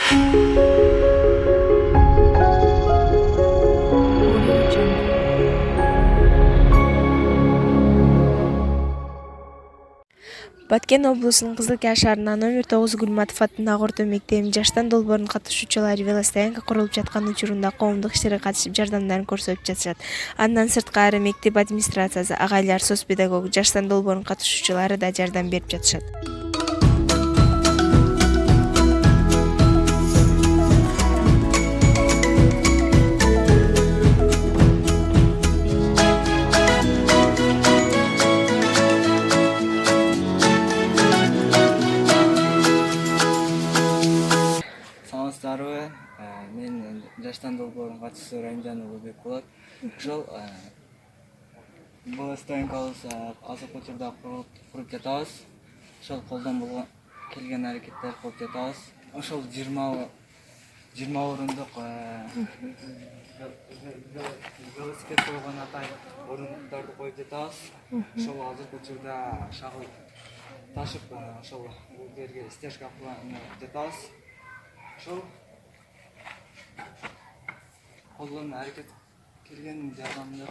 Баткен облусунун Кызылкая шаарынын номер 9 Гүлматов атындагы орто мектебинин жаштан долбоорунун катышуучулары велостоянка курулуп жаткан учурунда коомдук иштерге катышып жардамдарын көрсөтүп жатышат. Андан сырткары мектеп администрациясы, агайлар, соц педагог, жаштан долбоорунун катышуучулары да жардам берип жатышат. Саламатсыздарбы? Мен жаштан долбоорунун катчысы Райымжан Улубек болот. Ошол велостоянкабыз азыркы учурда куруп жатабыз. Ошол колдон келген аракеттер кылып жатабыз. Ошол 20 орундук велосипед койгон атай орундарды коюп жатабыз. Ошол азыркы учурда шагыл ташып ошол бул жерге стяжка кылып жатабыз. Ошол колдон аракет келген жардамды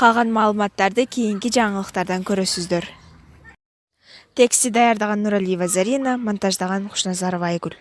Калган маалыматтарды кийинки жаңылыктардан көрөсүздөр. Текстти даярдаган Нуралиева Зарина, монтаждаган Кушназарова Айгүл.